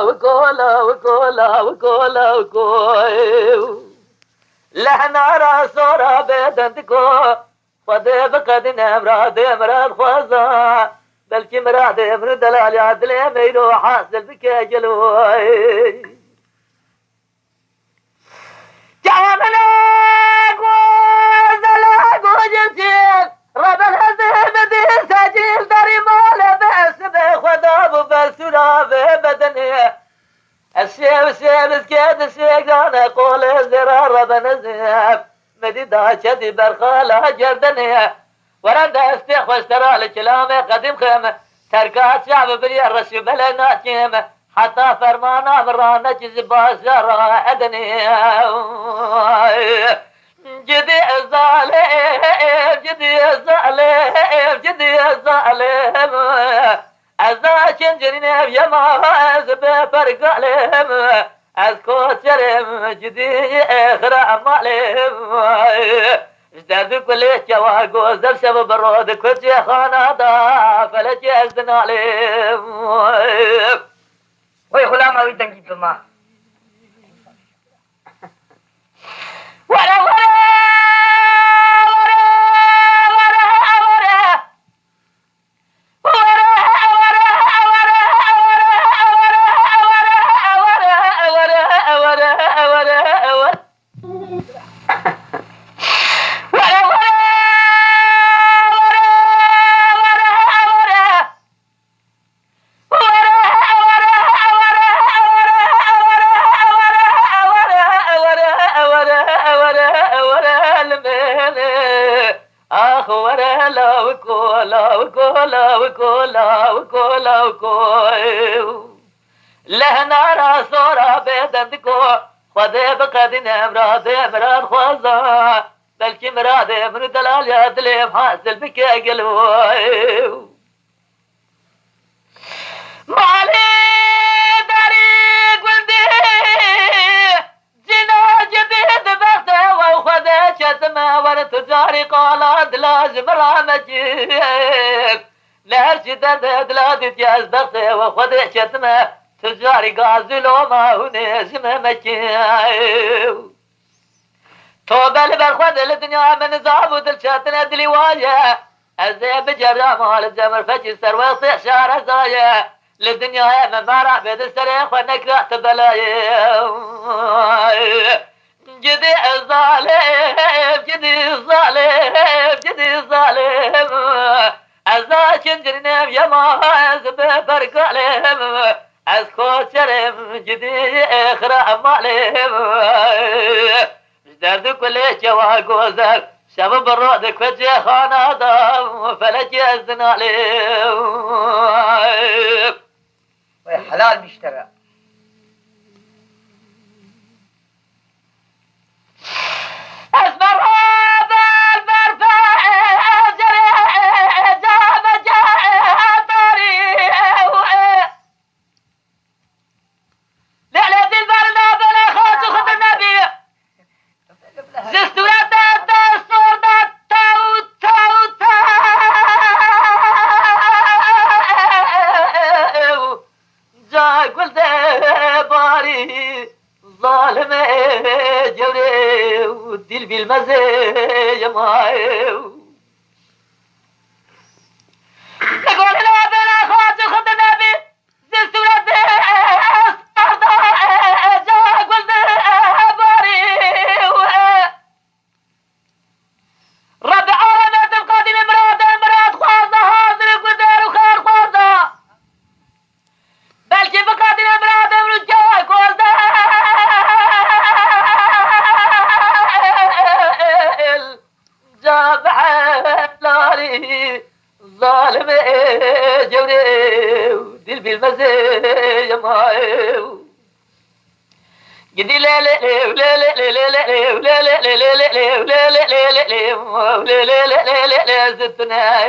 وقولا وقولا وقولا وقولا لحنا راسورا بيدنتكو فضيب قد نمراد مراد خوزا بلكي مراد مرد دلال عدل ميلو حاصل بك جلوي جامنا قوزلا قوجتين رب الهزيم دي سجيل داري مال بس بخداب بسنا بدني الشيب سكيد الشيقان قول الزرار ربنا زيب مديدا شدي برخالة جردني ورند استيخ واشترى الكلام قديم خيمة تركات شعب بري الرشي بلنا كيمة حتى فرمانا مرانا جزبا شرع أدني جدي الظالم جدي الظالم جدي الظالم ازاچن جنينه يما زب فرقالم از کوچرم جدی اخرا مالم ازداد كل جواغو زب شب برود كوچ خانه دا فلج ازنالم وي غلام اوي دنگي بما ورا ورا لهنا راسورا بيدندكو خذيب قد نمراد مراد خوزا بلكي مراد من دلال يدلي حاصل بك قلوي مالي طريق ولدي جنا جديد بخته وخذ شتمه ورتجاري قالت لازم رامجيك نهرشي دند دلادي تياز بخته وخذ شتمه تجاري قازلو ما هو نجم مكيو توبل برخود الدنيا من زابود الشاتنا دلي واجه الزيب جرى مال الجمر فجي سر ويصيح شعر زايا للدنيا ممارع بيد السريخ ونكرة تبلاي جدي الظالم جدي الظالم جدي الظالم ازاكن جرنم يما زب فرقالم از کوچرم جدی اخرا مالم درد كل جوا گوزر شب برود کج خانه دام فلج ازنالم وي حلال بيشتغل اسمر دل بالمزه يمايو تقول لا بلا خاطر خد النبي زلت ولد استرضى جا قلت باري ربع عالمات القادم مراد خوازة حاضر قدر وخير خوازة بلكي بقادم مراد ورجاء خوازة ظالم جوري دل بالمزه مايو جدي لا لا لا لا لا لا لا لا لا لا لا لا لا لا لا زدنا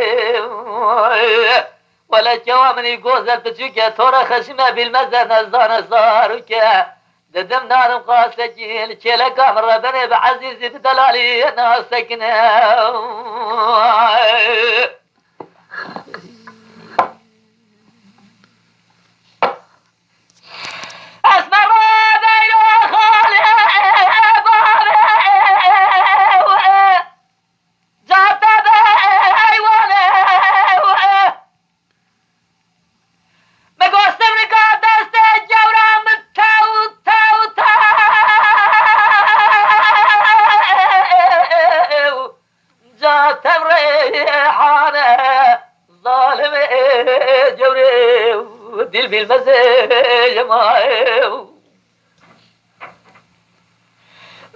ولا جوامني جوزر تشوكا تورا خشمه بالمزه نزان صاروكا ددم نارم قاسجين شيلا كامرة بني بعزيزي بدلالي انا سكنه ودل بالمزاج معه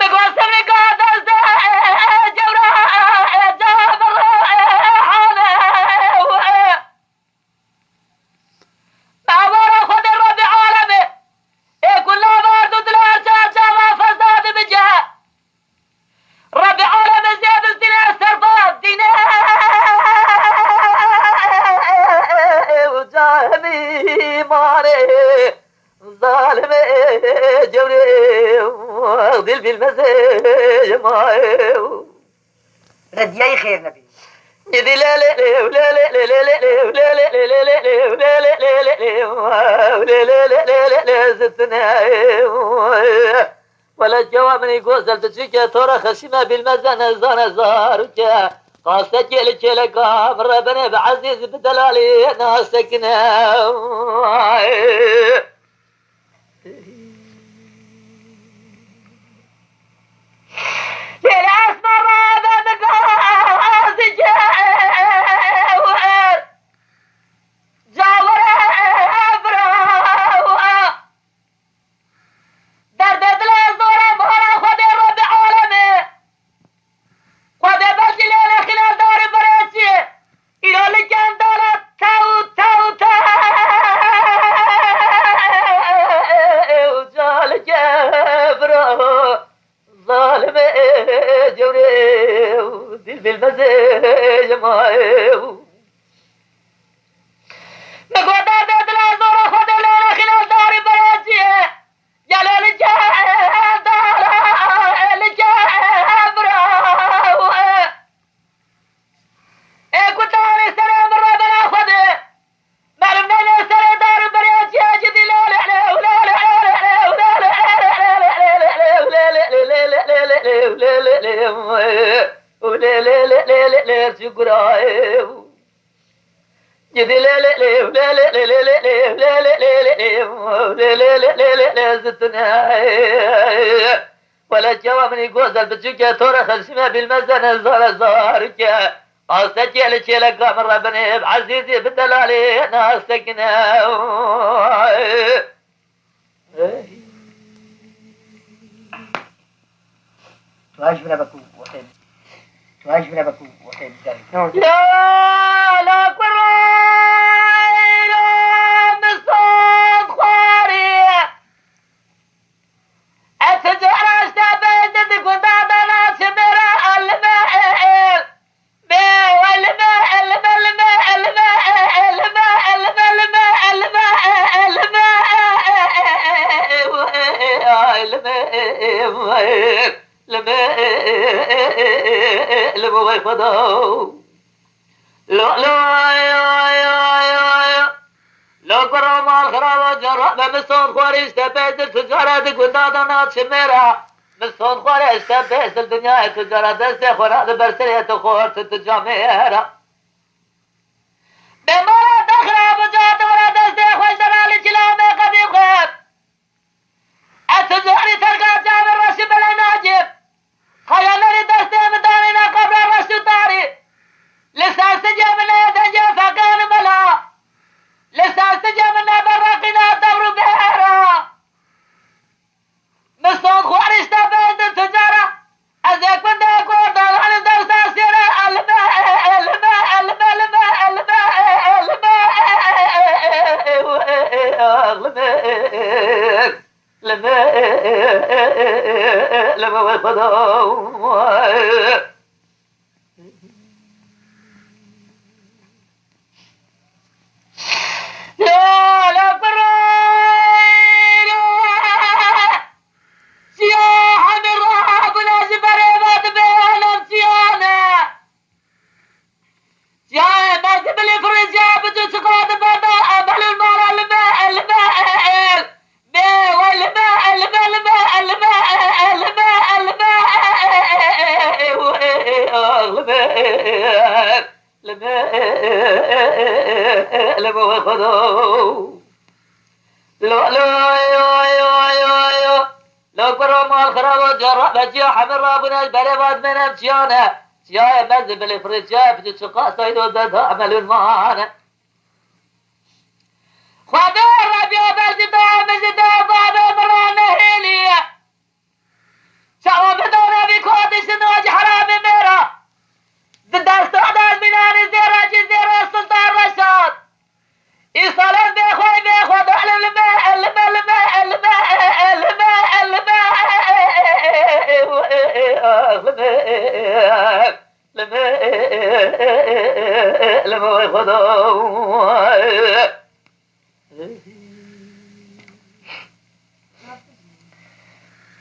مقوسم نقاد ازداد جوراء جابر حاله معبر خد الرب عالمه كل برد دلال جاب فساد بجاه رب عالم زياد الدنيا سرفات دينا وجاهمي ماري ظالم جوري وذل بالمزاج ماري ردياي خير نبي يدي لا لا لا ولا لا لا لا لا ولا لا لا لا لا ولا لا لا لا ولا لا لا لا لا زدنا ولا الجواب من يقول زلت ترى خشمة بالمزن زان زارك قاستك لك لك ربنا بعزيز بدلالي ناسكنا للأسمر هذا مقاس جاور أبرا درد دل زورا مهرا خد رب عالمي خد بجل خلال دار براتي إلى لكان دارت تو تو تو وجالك أبرا ظالم جوري ودل بالمزاج معه نقول درد دل زورا خد خلال دار براتي جلال الجهل دار الجبر كنت انا سلام ربنا خذ معلومنا سلام دار بريات يا جدي لا لا لا ولا لا لا ولا لا لا شكرا جدي لا لا لا لا لا لا لا لا لا لا لا لا لا لا زدنا ولا الجواب من يقول البتشكة ترى خشمة بالمزن زار زارك قاستك لك لك من ربنا بعزيزي بدلالي ناسكنا تواجبنا بكو وحيد تواجبنا بكو وحيد ذلك لا لا قرآن مصاد خواري أتجعل أشتبه كنت أدنا شمرا الماء الماء الماء الماء الماء الماء الماء الماء لما غيفضوا لا لا يا لو قرأ مع الخراب جرى بمسون خواري استبعد التجارة قدادنا شميرة مسون خواري استبعد الدنيا التجارة دستي خورا برسلية خورت التجاميرة بمرة دخرة بجات ورا دستي خوش درالي جلامي قديم غيب التجاري تلقى جامر رشي بلا ناجب خيالي دستي مدانينا قبل رشي طاري لسان سجمنا دنجا فقان ملا لسان سجمنا برقنا دور بيرا مصود خواري استبعد التجارة أزيك من داكور دغاني دوسا سيرا الماء الماء الماء الماء الماء الماء لما وفضوا لا لا برينا سياحة من رهاب لازم بريبات بيهلم سيانا سياحة لازم الإفريجيا بتسقط بدا أمل المرة الماء الماء الماء والماء الماء الماء الماء الماء الماء لما وخذوا لا لا يا لو قرأ مع الخراب جرى بجيح من رابنا البريبات من أمشيانا سياء مذب الإفريجيا بتسقى سيدو دد أمل المعانا خدا ربي بزدا بزدا بابا مرانه هيليا شعب بدونا بكود سنوج حرام ميرا دست عدد منان زيرا جزيرا سلطان رشاد إصالات بخوي على الماء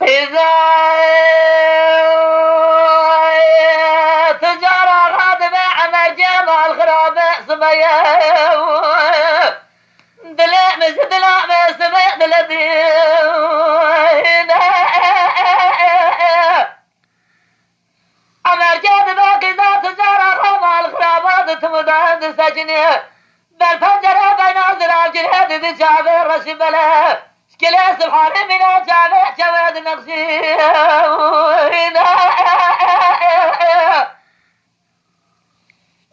إذا تجارة غاضبة عنا جمع الخراب سمية دلام سمية دلدين أمر جاذبة كذا تجارة غاضبة الخرابات تمدان سجنية بالفنجرة بين أزرار جنهد ذي شعبه رشي بلا شكله سبحان من شعبه جواد نقشي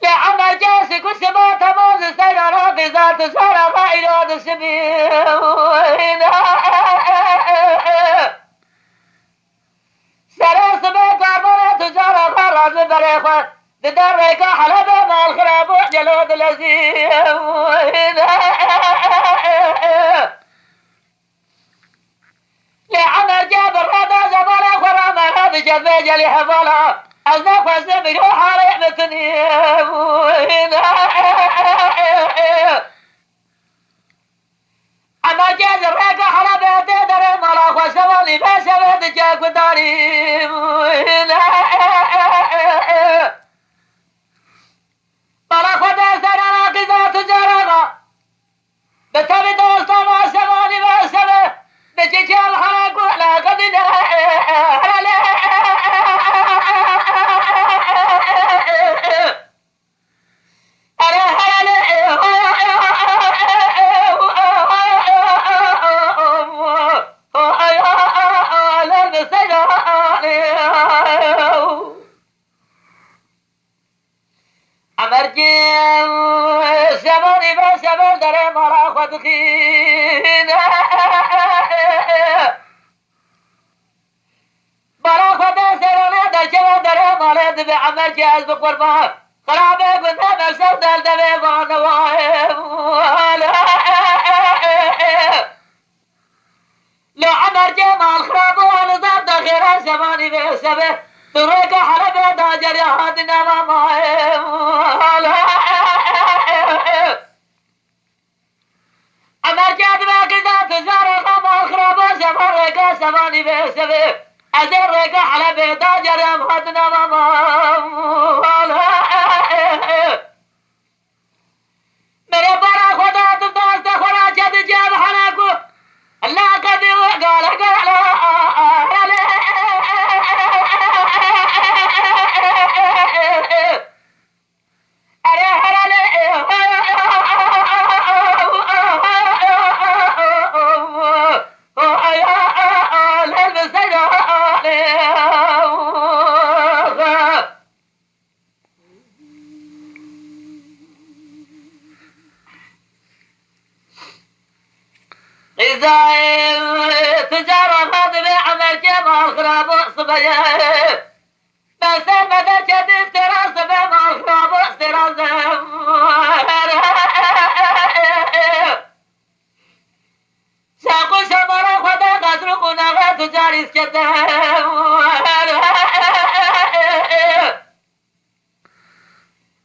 لعمر جاسك والسماء تموز سيرا في ذات سارة غائرات السبيل سارة سبيل كاربونة تجارة غراز بريخوان تدرك حلبة مع الخراب جلود الأزيم لعمر جاب الرضا زبالة خرام هذا جذب جلي حفالة أزنف الزمي روح علي بتنيم أما جاز الرقا حلبة تدري ملاخ وسوالي بسبت جاك وداريم ملاخ ودارسنا قذات جرغا بتبي دوستنا سوالي بسبت بجيجال حرق ولا قدنا أمرجم سبني بسبب دري مرا خدخين مرا خدا سرنا درجة دري مالد بعمر جاز بقربان خرابة قدام السود الدبي بانواهم لو عمر جمال خراب ونظام دخيرا زماني بسبب ترك حلبة داجر يهادنا ماماهم عمر جاد باقدا تزار غمال خراب زماني زماني بسبب أزر رك حلبة داجر يهادنا ماماهم मेरे बड़ा खुदा तुम दोस्त खुदा जद जब हना को अल्लाह का दिल गाला गाला अरे हराले ओ आया लल सजा إذا تجارة هذا عمل جمال خراب صبيا بس ما درجة استراس بما خراب استراس ساقو شمرا خدا قدرقنا غير تجاري سكتا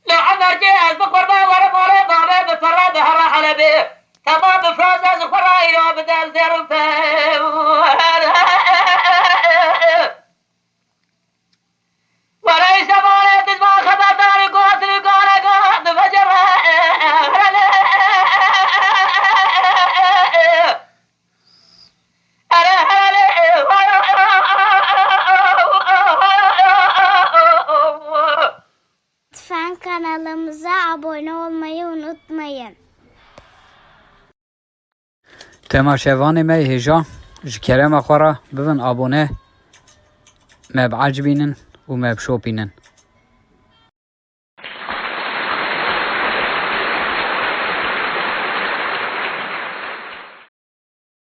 لو عمر جهاز بقربا ورا مولي بابا بفرا بهرا حلبي تمام بفرازة زخرائي وابدال زيرو وليس مولي تجمع خبطاري قوتري قولا قوت فجرها Lütfen kanalımıza abone olmayı unutmayın. تماشاوان ما هجا جكرم أخورا بفن أبونه ما بعجبينن وما بشوبينن